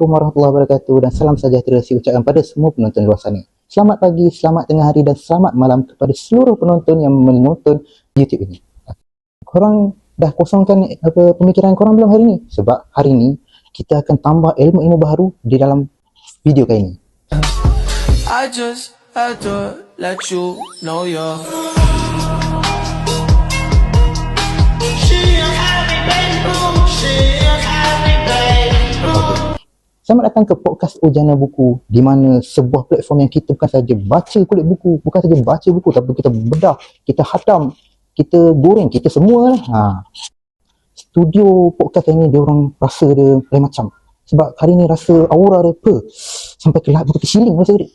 Assalamualaikum warahmatullahi wabarakatuh dan salam sejahtera diucapkan pada semua penonton di luar sana. Selamat pagi, selamat tengah hari dan selamat malam kepada seluruh penonton yang menonton YouTube ini. Korang dah kosongkan pemikiran korang belum hari ni? Sebab hari ni kita akan tambah ilmu-ilmu baru di dalam video kali ini. I just had to let you know you're Selamat datang ke podcast Ujana Buku, di mana sebuah platform yang kita bukan saja baca kulit buku, bukan saja baca buku, tapi kita bedah, kita hatam, kita goreng, kita semua lah. Studio podcast ini dia orang rasa dia lain macam. Sebab hari ni rasa aura dia apa? Sampai ke siling rasa dia.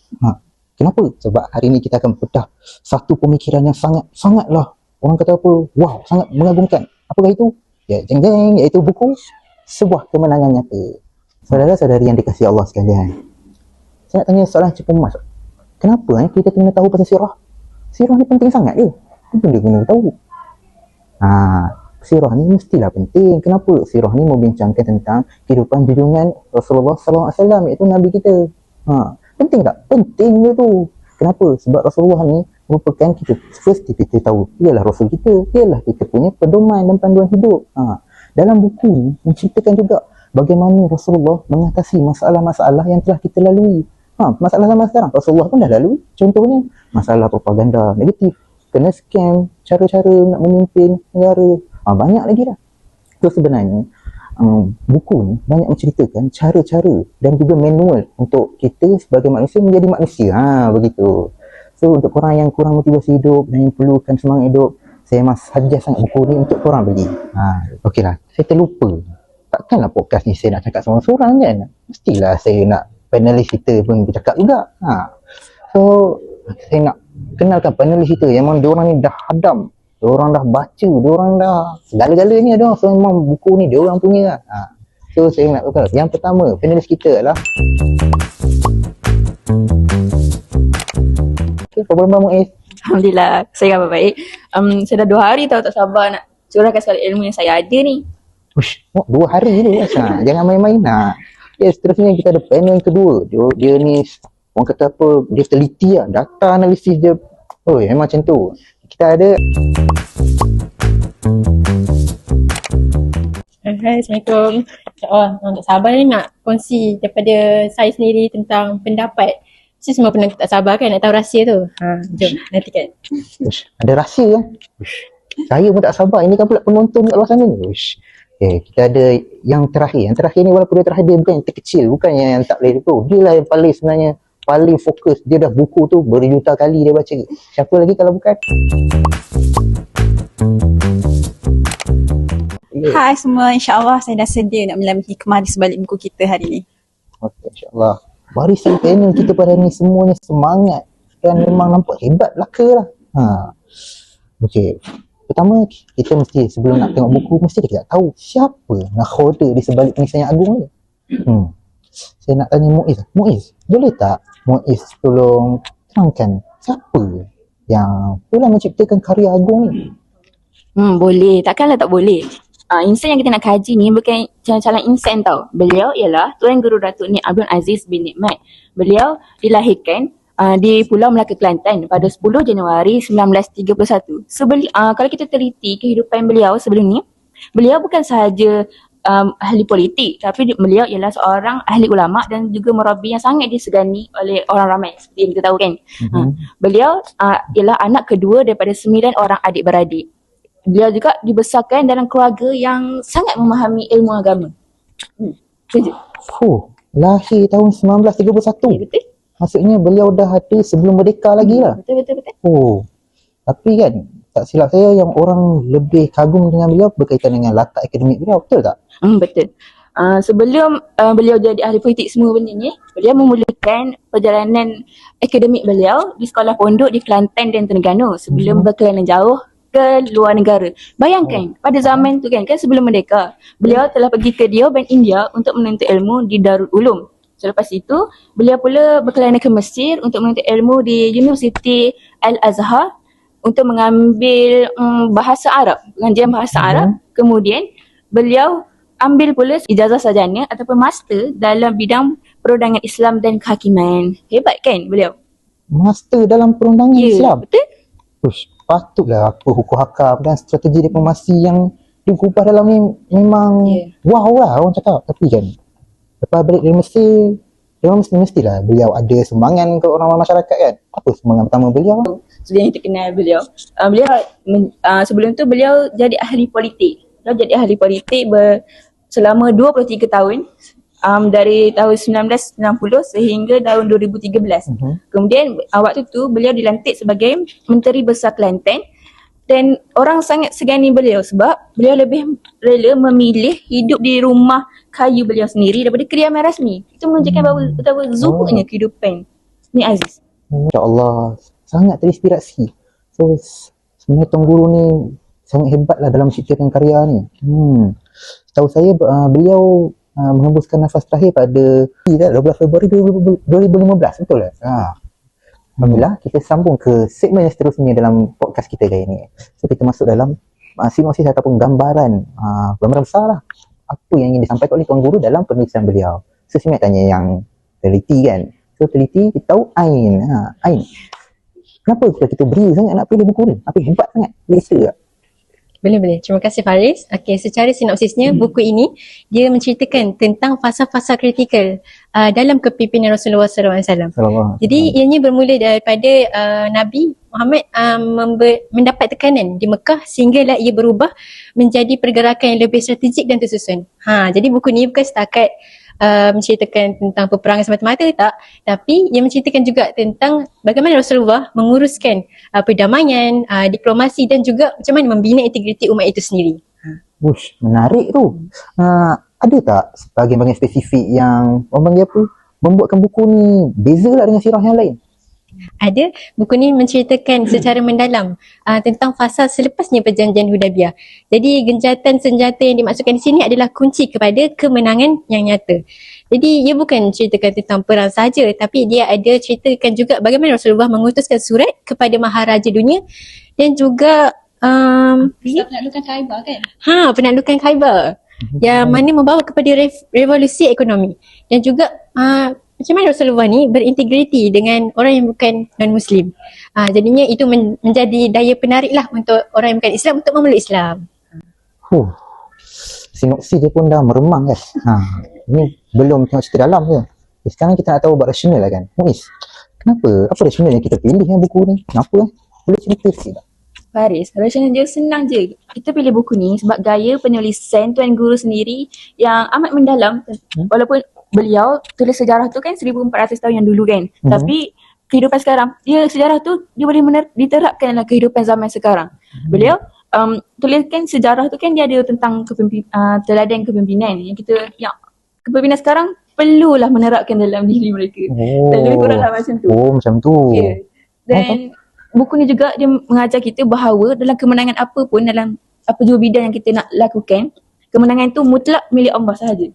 Kenapa? Sebab hari ni kita akan bedah satu pemikiran yang sangatlah, orang kata apa, wow, sangat mengagumkan. Apakah itu? Ya, jeng-jeng, iaitu buku Sebuah Kemenangan Nyata. Saudara-saudari yang dikasihi Allah sekalian, saya nak tanya soalan cukup emas. Kenapa kita kena tahu pasal sirah? Sirah ni penting sangat ke? Kenapa dia kena tahu? Sirah ni mestilah penting. Kenapa? Sirah ni membincangkan tentang kehidupan junjungan Rasulullah SAW, iaitu Nabi kita. Penting tak? Penting dia tu. Kenapa? Sebab Rasulullah ni merupakan kita tahu. Ialah Rasul kita. Ialah kita punya pedoman dan panduan hidup. Dalam buku ni menceritakan juga bagaimana Rasulullah mengatasi masalah-masalah yang telah kita lalui. Masalah zaman sekarang Rasulullah pun dah lalui. Contohnya masalah propaganda negatif, kena scam, cara-cara nak memimpin negara. Banyak lagi dah. So sebenarnya buku ni banyak menceritakan cara-cara dan juga manual untuk kita sebagai manusia menjadi manusia. Begitu. So untuk korang yang kurang motivasi hidup dan yang perlukan semangat hidup, saya suggest sangat buku ni untuk korang beli. Okeylah, saya terlupa. Takkanlah podcast ni saya nak cakap seorang-seorang kan? Mestilah saya nak panelis kita pun bercakap juga. So, saya nak kenalkan panelis kita yang memang diorang ni dah hadam, diorang dah baca, diorang dah segala-galanya diorang. So, memang buku ni diorang punya. So, saya nak kenal. Yang pertama, panelis kita adalah apa khabar Muiz? Alhamdulillah, saya khabar baik. Saya dah 2 hari tak sabar nak curahkan segala ilmu yang saya ada ni. 2 hari je jangan main-main. Seterusnya kita ada panel kedua. Dia ni orang kata apa, dia teliti lah, data analisis dia. Memang macam tu. Kita ada Hai, Assalamualaikum. Tak sabar ni nak kongsi daripada saya sendiri tentang pendapat. Mesti semua pernah tak sabar kan nak tahu rahsia tu. Jom nantikan. Ada rahsia kan? Saya pun tak sabar. Ini kan pula penonton kat luar sana ni. Kita ada yang terakhir. Yang terakhir ni walaupun dia terakhir, dia bukan yang terkecil, bukan yang tak boleh tu. Dia lah yang paling sebenarnya paling fokus. Dia dah buku tu berjuta kali dia baca. Siapa lagi kalau bukan? Hai semua, insyaAllah saya dah sedia nak melami hikmah di sebalik buku kita hari ni. Okey, insyaAllah. Barisan panel kita pada hari ni semuanya semangat dan memang nampak hebat belaka lah. Okey. Pertama, kita mesti sebelum nak tengok buku, mesti kita tahu siapa nakhoda di sebalik penisah yang agung ni. Saya nak tanya Muiz. Muiz, boleh tak Muiz tolong terangkan siapa yang telah menciptakan karya agung ni? Boleh. Takkanlah tak boleh. Insan yang kita nak kaji ni bukan calon insan tau. Beliau ialah Tuan Guru Datuk Nik Abdul Aziz bin Nikmat. Beliau dilahirkan di Pulau Melaka, Kelantan pada 10 Januari 1931. Kalau kita teliti kehidupan beliau sebelum ni, beliau bukan sahaja ahli politik, tapi beliau ialah seorang ahli ulama dan juga murabi yang sangat disegani oleh orang ramai seperti yang kita tahu kan. Beliau ialah anak kedua daripada 9 orang adik-beradik. Beliau juga dibesarkan dalam keluarga yang sangat memahami ilmu agama. Lahir tahun 1931. Betul? Maksudnya beliau dah ada sebelum merdeka lagi lah. Betul. Tapi kan tak silap saya yang orang lebih kagum dengan beliau berkaitan dengan latar akademik beliau. Betul tak? Betul. Sebelum beliau jadi ahli politik semua benda ni, beliau memulakan perjalanan akademik beliau di sekolah pondok di Kelantan dan Terengganu sebelum berkelana jauh ke luar negara. Bayangkan pada zaman tu kan sebelum merdeka, beliau telah pergi ke Dioban, India untuk menuntut ilmu di Darul Ulum. Selepas itu, beliau pula berkelana ke Mesir untuk menuntut ilmu di Universiti Al-Azhar untuk mengambil bahasa Arab, pengajian bahasa Arab. Kemudian, beliau ambil pula ijazah sarjana ataupun master dalam bidang perundangan Islam dan kehakiman. Hebat kan beliau? Master dalam perundangan Islam. Betul? Ush, patutlah apa hukum hakam dan strategi diplomasi yang digubah dalam ni memang wow lah orang cakap. Tapi kan lepas balik dari Mesir, mestilah beliau ada sumbangan ke orang masyarakat kan. Apa sumbangan pertama beliau? Yang kita kenal beliau. Sebelum tu beliau jadi ahli politik. Beliau jadi ahli politik selama 23 tahun. Dari tahun 1990 sehingga tahun 2013. Kemudian waktu tu beliau dilantik sebagai Menteri Besar Kelantan dan orang sangat segani beliau sebab beliau lebih rela memilih hidup di rumah kayu beliau sendiri daripada kediaman rasmi. Itu menunjukkan bahawa betapa zuhudnya kehidupan ni Aziz. InsyaAllah sangat terinspirasi. So sebenarnya Tuan Guru ni sangat hebat lah dalam menciptakan karya ni. Setahu saya beliau menghembuskan nafas terakhir pada 12 Februari 2015, betul tak? Alhamdulillah, kita sambung ke segmen yang seterusnya dalam podcast kita kali ini. So kita masuk dalam sinopsis ataupun gambaran besar lah apa yang ingin disampaikan oleh Tuan Guru dalam penulisan beliau. So saya nak tanya yang teliti kan. So teliti kita tahu Ain. Ain, kenapa kita beri sangat nak pilih buku ni? Apa hebat sangat? Boleh cerita tak? Boleh. Terima kasih Faris. Okey, secara sinopsisnya buku ini dia menceritakan tentang fasa-fasa kritikal dalam kepimpinan Rasulullah SAW. Jadi ianya bermula daripada Nabi Muhammad mendapat tekanan di Mekah sehinggalah ia berubah menjadi pergerakan yang lebih strategik dan tersusun. Jadi buku ni bukan setakat menceritakan tentang peperangan semata-mata tak, tapi ia menceritakan juga tentang bagaimana Rasulullah menguruskan perdamaian, diplomasi dan juga macam mana membina integriti umat itu sendiri. Ush, menarik tu. Ada tak bahagian-bahagian spesifik yang orang panggil apa, membuatkan buku ni beza lah dengan sirah yang lain? Ada. Buku ni menceritakan secara mendalam tentang fasa selepasnya perjanjian Hudaibiyah. Jadi genjatan senjata yang dimaksudkan di sini adalah kunci kepada kemenangan yang nyata. Jadi ia bukan ceritakan tentang perang sahaja, tapi dia ada ceritakan juga bagaimana Rasulullah mengutuskan surat kepada maharaja dunia dan juga penaklukan Khaibah kan? penaklukan Khaibah yang mana membawa kepada revolusi ekonomi dan juga macam mana Rasulullah ni berintegriti dengan orang yang bukan non-Muslim. Jadinya itu menjadi daya penarik lah untuk orang yang bukan Islam untuk memeluk Islam. Sinopsis dia pun dah meremang kan. Ni belum tengok cerita dalam je. Sekarang kita nak tahu buat rasional lah kan. Muiz, kenapa? Apa rasional yang kita pilih buku ni? Kenapa? Boleh cerita sikit tak? Faris, rasional dia senang je. Kita pilih buku ni sebab gaya penulisan Tuan Guru sendiri yang amat mendalam. Walaupun beliau tulis sejarah tu kan 1400 tahun yang dulu kan. Tapi kehidupan sekarang, sejarah tu dia boleh diterapkan dalam kehidupan zaman sekarang. Beliau tuliskan sejarah tu kan dia ada tentang teladan kepimpinan yang kepimpinan sekarang perlulah menerapkan dalam diri mereka. Dan lebih kuranglah macam tu. Macam tu. Dan buku ni juga dia mengajar kita bahawa dalam kemenangan apa pun, dalam apa jua bidang yang kita nak lakukan, kemenangan itu mutlak milik Allah sahaja.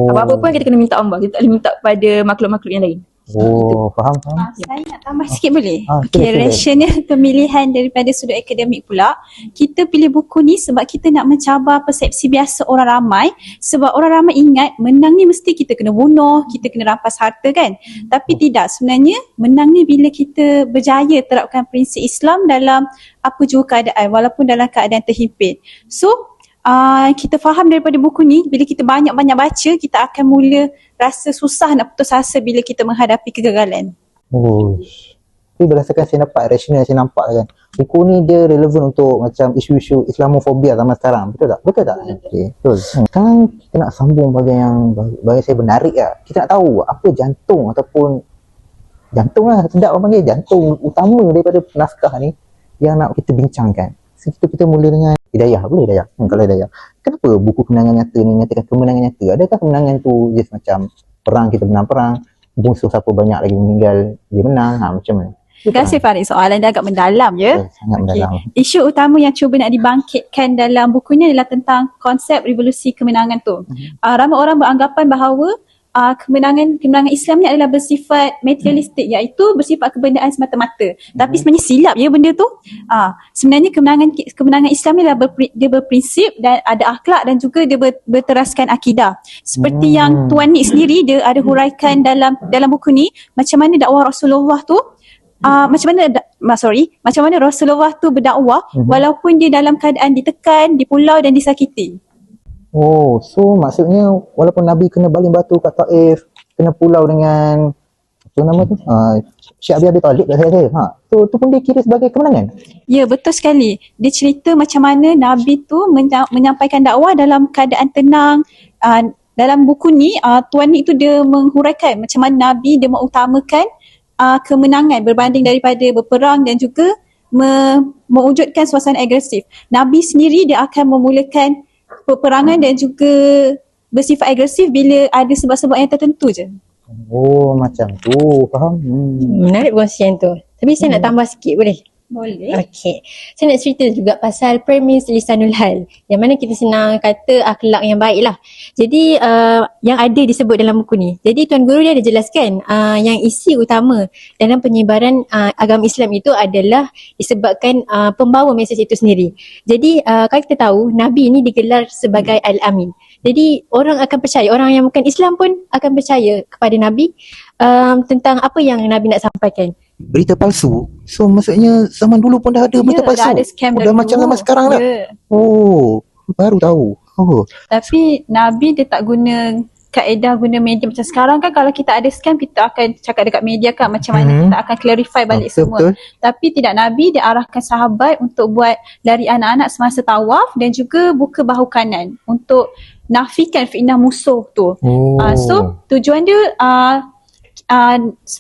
Apa-apa pun kita kena minta Allah. Kita tak boleh minta pada makhluk-makhluk yang lain. Faham. Saya nak tambah sikit boleh? Sila. Rasional pemilihan daripada sudut akademik pula. Kita pilih buku ni sebab kita nak mencabar persepsi biasa orang ramai. Sebab orang ramai ingat menang ni mesti kita kena bunuh, kita kena rampas harta kan. Tapi tidak, sebenarnya menang ni bila kita berjaya terapkan prinsip Islam dalam apa jua keadaan, walaupun dalam keadaan terhimpit. So kita faham daripada buku ni, bila kita banyak-banyak baca, kita akan mula rasa susah nak putus asa bila kita menghadapi kegagalan. Tapi berdasarkan saya dapat, rasional saya nampak kan, buku ni dia relevan untuk macam isu-isu Islamofobia zaman sekarang. Betul tak? Betul. Sekarang kita nak sambung bahagian yang bagi saya menarik lah. Kita nak tahu apa jantung lah, sedap orang panggil jantung utama daripada naskah ni yang nak kita bincangkan. So, kita mula dengan Hidayah. Boleh Hidayah? Kalau Hidayah, kenapa buku kemenangan nyata ni nyatakan kemenangan nyata? Adakah kemenangan tu just macam perang, kita menang perang, musuh siapa banyak lagi meninggal dia menang, macam mana? Terima kasih Farid, soalan dia agak mendalam ya. Sangat mendalam. Isu utama yang cuba nak dibangkitkan dalam buku ni adalah tentang konsep revolusi kemenangan tu. Ramai orang beranggapan bahawa kemenangan Islam ni adalah bersifat materialistik, iaitu bersifat kebendaan semata-mata. Tapi sebenarnya silap ya benda tu. Sebenarnya kemenangan Islam ni adalah dia berprinsip dan ada akhlak dan juga dia berteraskan akidah. Seperti yang Tuan Nik sendiri dia ada huraikan dalam buku ni macam mana dakwah Rasulullah tu macam mana Rasulullah tu berdakwah walaupun dia dalam keadaan ditekan, dipulau dan disakiti. Oh, so maksudnya walaupun Nabi kena baling batu kat Taif, kena pulau dengan apa nama tu? Syekh Abi Talib dah saya. Tu pun dia kira sebagai kemenangan. Ya, betul sekali. Dia cerita macam mana Nabi tu menyampaikan dakwah dalam keadaan tenang. Dalam buku ni Tuan Nik tu dia menghuraikan macam mana Nabi dia mengutamakan kemenangan berbanding daripada berperang dan juga mewujudkan suasana agresif. Nabi sendiri dia akan memulakan peperangan dan juga bersifat agresif bila ada sebab-sebab yang tertentu je. Oh, macam tu. Faham? Menarik perkongsian tu. Tapi saya nak tambah sikit boleh? Boleh. Okey. Saya nak cerita juga pasal premis lisanul hal. Yang mana kita senang kata akhlak yang baik lah. Jadi yang ada disebut dalam buku ni. Jadi Tuan Guru dia ada jelaskan yang isi utama dalam penyebaran agama Islam itu adalah disebabkan pembawa mesej itu sendiri. Jadi kalau kita tahu Nabi ni digelar sebagai Al-Amin. Jadi orang akan percaya, orang yang bukan Islam pun akan percaya kepada Nabi tentang apa yang Nabi nak sampaikan. Berita palsu. So maksudnya zaman dulu pun dah ada berita palsu. Dah ada scam dah macam zaman sekarang dah. Oh, baru tahu. Oh. Tapi Nabi dia tak guna kaedah guna media macam sekarang kan. Kalau kita ada scam, kita akan cakap dekat media kan macam mana kita akan clarify balik semua. Betul. Tapi tidak, Nabi dia arahkan sahabat untuk buat lari anak-anak semasa tawaf dan juga buka bahu kanan untuk nafikan fitnah musuh tu. So tujuan dia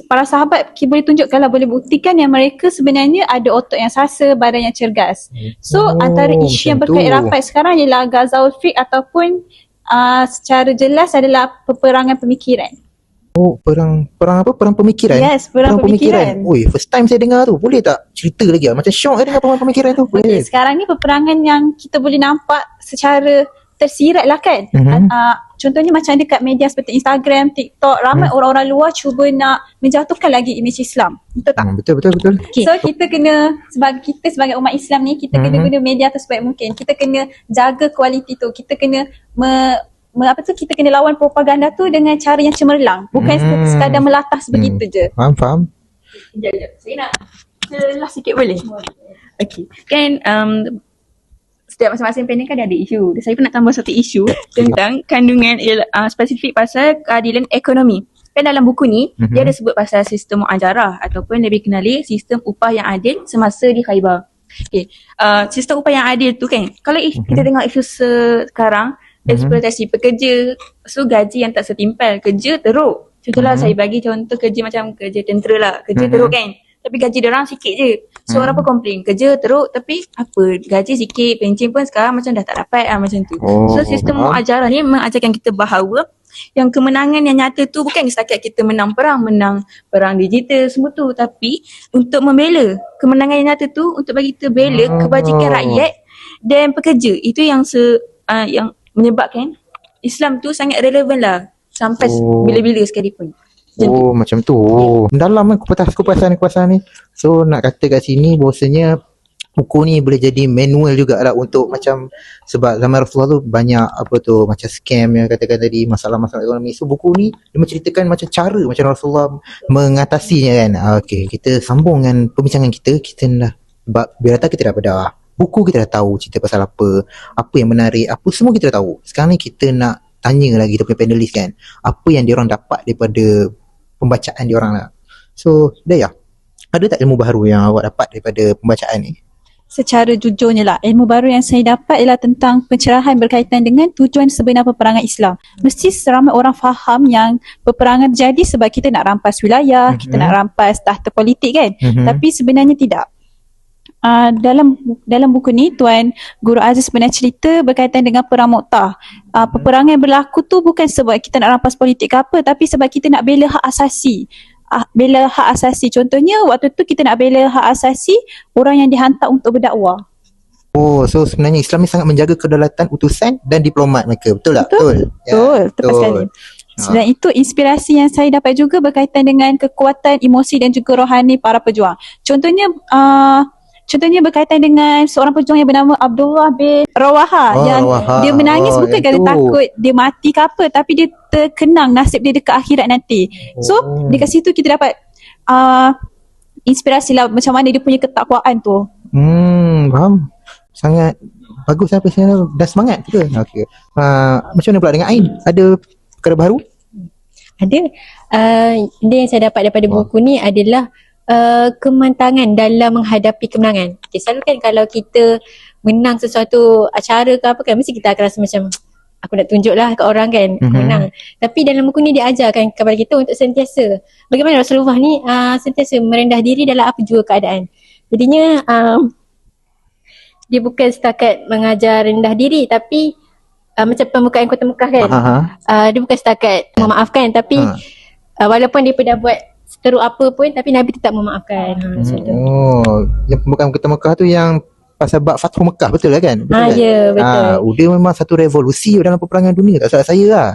para sahabat boleh tunjuk, kalau boleh buktikan yang mereka sebenarnya ada otak yang sasa, badan yang cergas. So antara isu yang berkait rapat sekarang ialah Ghazawul Fiqh ataupun secara jelas adalah peperangan pemikiran. Oh, perang apa? Perang pemikiran? Yes, perang pemikiran. Oi, first time saya dengar tu. Boleh tak cerita lagi? Macam syok dengar perang pemikiran tu. Okay, sekarang ni peperangan yang kita boleh nampak secara tersirat lah kan. Contohnya macam dekat media seperti Instagram, TikTok, ramai orang-orang luar cuba nak menjatuhkan lagi imej Islam. Betul tak? Betul. Okay. So kita kena, sebagai umat Islam ni, kita kena guna media tu sebaik mungkin. Kita kena jaga kualiti tu. Kita kena kita kena lawan propaganda tu dengan cara yang cemerlang. Bukan sekadar melatas begitu je. Faham. Sekejap. Saya nak jelas sikit boleh? Okay. Kan setiap masing-masing panel kan ada isu. Saya pun nak tambah satu isu tentang kandungan spesifik pasal keadilan ekonomi. Kan dalam buku ni dia ada sebut pasal sistem muajarah ataupun lebih kenali sistem upah yang adil semasa di Khaybar. Okay. Sistem upah yang adil tu kan, kalau kita tengok isu sekarang, eksploitasi pekerja, so gaji yang tak setimpal, kerja teruk. Contohlah saya bagi contoh kerja macam kerja tentera lah, kerja teruk kan. Tapi gaji diorang sikit je. So orang pun komplain, kerja teruk tapi apa, gaji sikit, pencen pun sekarang macam dah tak dapat macam tu. So sistem muajarah ni mengajarkan kita bahawa yang kemenangan yang nyata tu bukan setakat kita menang perang digital semua tu, tapi untuk membela kemenangan yang nyata tu, untuk bagi kita bela kebajikan rakyat dan pekerja. Itu yang yang menyebabkan Islam tu sangat relevan lah sampai bila-bila sekalipun. Macam tu. Dalam kupasan ni. So nak kata kat sini bahawasanya buku ni boleh jadi manual jugalah untuk macam, sebab zaman Rasulullah tu banyak macam scam yang katakan tadi, masalah-masalah ekonomi. So buku ni dia menceritakan macam cara macam Rasulullah mengatasinya kan. Okay, kita sambung dengan perbincangan kita dah, sebab biar kata kita dah pada buku, kita dah tahu cerita pasal apa yang menarik, apa semua kita dah tahu. Sekarang ni kita nak tanya lagi kita punya panelis kan, apa yang diorang dapat daripada pembacaan diorang lah. So Daya, ada tak ilmu baru yang awak dapat daripada pembacaan ni? Secara jujurnya lah, ilmu baru yang saya dapat ialah tentang pencerahan berkaitan dengan tujuan sebenar peperangan Islam. Mesti seramai orang faham yang peperangan terjadi sebab kita nak rampas wilayah, kita nak rampas tahta politik kan. Tapi sebenarnya tidak. Dalam buku ni Tuan Guru Aziz pernah cerita berkaitan dengan perang Mu'tah. Peperangan yang berlaku tu bukan sebab kita nak rampas politik ke apa, tapi sebab kita nak bela hak asasi. Contohnya waktu tu kita nak bela hak asasi orang yang dihantar untuk berdakwah. So sebenarnya Islam ni sangat menjaga kedaulatan utusan dan diplomat mereka. Betul tak? Betul. Tepat sekali. Selain itu, inspirasi yang saya dapat juga berkaitan dengan kekuatan emosi dan juga rohani para pejuang. Contohnya berkaitan dengan seorang pejuang yang bernama Abdullah bin Rawaha yang Rawaha. dia menangis bukan yang kerana tu. takut dia mati ke apa, tapi dia terkenang nasib dia dekat akhirat nanti. So dekat situ kita dapat inspirasi lah macam mana dia punya ketakwaan tu. Faham. Sangat bagus apa sebenarnya, dah semangat kita. Okey. Macam mana pula dengan Ain? Ada perkara baru? Ada. Dia yang saya dapat daripada buku ni adalah kemantangan dalam menghadapi kemenangan. Okay, selalu kan kalau kita menang sesuatu acara ke apa kan, mesti kita akan rasa macam aku nak tunjuk lah ke orang kan, aku menang. Tapi dalam buku ni dia ajarkan kepada kita untuk sentiasa bagaimana Rasulullah ni sentiasa merendah diri dalam apa jua keadaan. Jadinya dia bukan setakat mengajar rendah diri, tapi macam pembukaan Kota Mekah kan, dia bukan setakat memaafkan, tapi walaupun dia pun dah buat seteruk apa pun, tapi Nabi tetap memaafkan. Macam tu. Yang pembukaan Kota Mekah tu yang pasal bab Fathu Mekah, betul lah kan? Betul kan? Ya, betul. Dia memang satu revolusi dalam peperangan dunia, tak salah saya lah.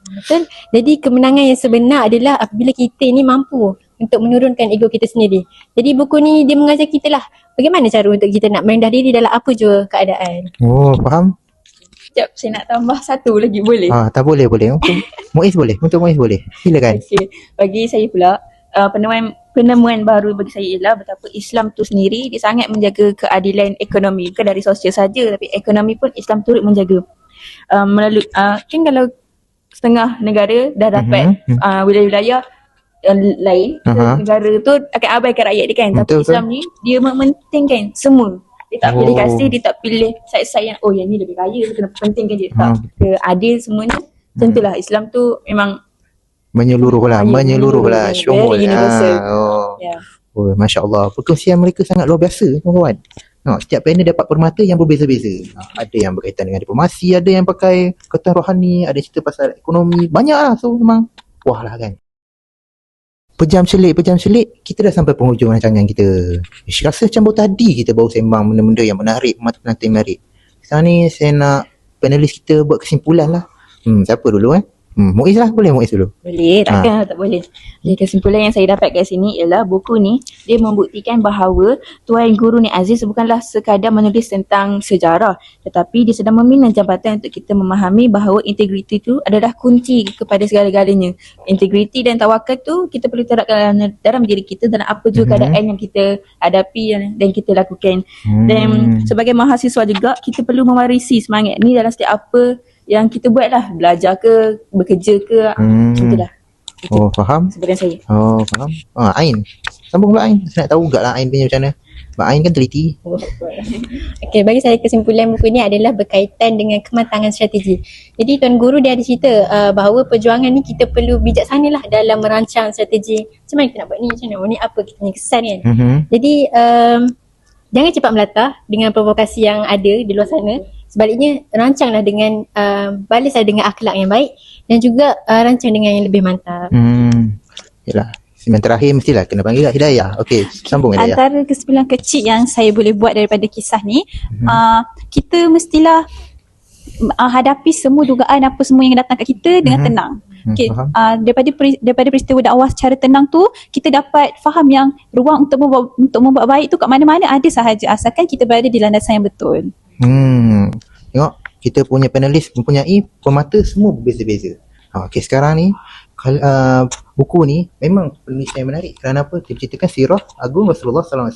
Betul. Jadi kemenangan yang sebenar adalah apabila kita ni mampu untuk menurunkan ego kita sendiri. Jadi buku ni dia mengajar kita lah bagaimana cara untuk kita nak merendah diri dalam apa jua keadaan. Faham? Sekejap, saya nak tambah satu lagi, boleh? Tak boleh. Untuk Muiz boleh. Silakan. Okay. Bagi saya pula, penemuan baru bagi saya ialah betapa Islam tu sendiri dia sangat menjaga keadilan ekonomi, bukan dari sosial saja, tapi ekonomi pun Islam turut menjaga. Melalui kan kalau setengah negara dah dapat wilayah-wilayah lain, negara tu akan abaikan rakyat dia kan. Tapi Islam ni dia mementingkan semua. Dia tak pilih kasih, dia tak pilih side-side yang yang ni lebih kaya, dia kena pentingkan dia. Tak, dia adil semuanya. Macam itulah Islam tu memang menyeluruh lah, syumul. universal. Masya Allah, perkongsian mereka sangat luar biasa, kawan. Setiap panel dapat permata yang berbeza-beza. Ada yang berkaitan dengan diplomasi, ada yang pakai kekuatan rohani, ada cerita pasal ekonomi, banyak lah. So memang wah lah kan. Pejam selit, kita dah sampai penghujung rancangan kita. Rasa macam baru tadi kita baru sembang benda-benda yang menarik, mata-mata yang menarik. Sekarang ni saya nak panelis kita buat kesimpulan lah. Siapa dulu Muiz lah, boleh Muiz dulu? Boleh, takkan tak boleh. Jadi kesimpulan yang saya dapat kat sini ialah buku ni dia membuktikan bahawa Tuan Guru Ni Aziz bukanlah sekadar menulis tentang sejarah, tetapi dia sedang membina jambatan untuk kita memahami bahawa integriti tu adalah kunci kepada segala-galanya. Integriti dan tawakal tu kita perlu terapkan dalam diri kita dalam apa juga keadaan yang kita hadapi dan kita lakukan. Dan sebagai mahasiswa juga kita perlu mewarisi semangat ni dalam setiap apa yang kita buat lah, belajar ke, bekerja ke, itulah. Faham? Sebenarnya saya. Faham. Ain, sambung pula Ain. Saya nak tahu juga lah Ain punya macam mana. Mak Ain kan teliti. Okay, bagi saya kesimpulan buku ni adalah berkaitan dengan kematangan strategi. Jadi Tuan Guru dia ada cerita bahawa perjuangan ni kita perlu bijaksana lah dalam merancang strategi. Macam mana kita nak buat ni, macam mana buat ni, apa kita punya kesan kan. Jadi jangan cepat melata dengan provokasi yang ada di luar sana. Sebaliknya rancanglah dengan balaslah dengan akhlak yang baik dan juga rancang dengan yang lebih mantap. Yalah, yang terakhir mestilah kena panggil Hidayah. Okey, sambung Hidayah. Antara kesimpulan kecil yang saya boleh buat daripada kisah ni, kita mestilah hadapi semua dugaan apa semua yang datang kat kita dengan tenang. Okay, daripada peristiwa dakwah secara tenang tu, kita dapat faham yang ruang untuk membuat baik tu kat mana-mana ada sahaja, asalkan kita berada di landasan yang betul. Tengok, kita punya panelis mempunyai pemata semua berbeza-beza. Okey, sekarang ni buku ni memang penulisan yang menarik. Kerana apa? Dia ceritakan sirah agung Rasulullah SAW.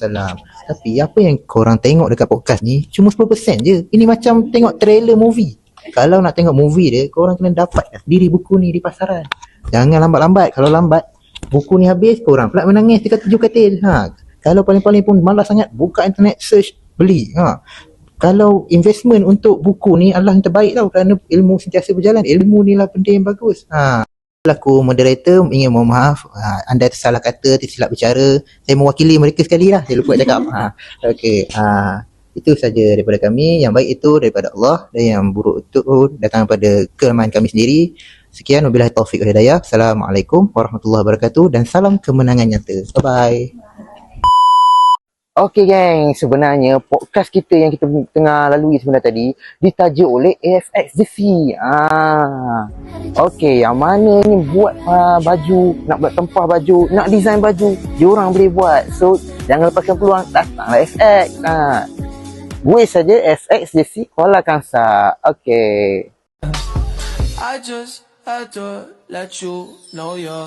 Tapi apa yang korang tengok dekat podcast ni cuma 10% je. Ini macam tengok trailer movie. Kalau nak tengok movie dia, korang kena dapat sendiri buku ni di pasaran. Jangan lambat-lambat. Kalau lambat, buku ni habis, korang pula menangis dekat 7 katil. Kalau paling-paling pun malas sangat, buka internet, search, beli. Kalau investment untuk buku ni adalah yang terbaik tau, kerana ilmu sentiasa berjalan. Ilmu ni lah benda yang bagus. Aku moderator ingin mohon maaf, anda tersalah kata, tersilap bicara. Saya mewakili mereka sekali lah, saya lupa cakap. Okey, itu saja daripada kami. Yang baik itu daripada Allah, dan yang buruk itu datang daripada kelemahan kami sendiri. Sekian, wabillahi taufiq wal hidayah. Assalamualaikum warahmatullahi wabarakatuh, dan salam kemenangan nyata. Bye bye. Okey geng, sebenarnya podcast kita yang kita tengah lalui sebentar tadi ditajuk oleh AFX Jiffy. Okey, yang mana ni buat baju, nak buat tempah baju, nak design baju, diorang boleh buat. So, jangan lepaskan peluang, datanglah FX. Gue saja FX Jiffy Kuala Kangsar. Okey. I just had to let you know you're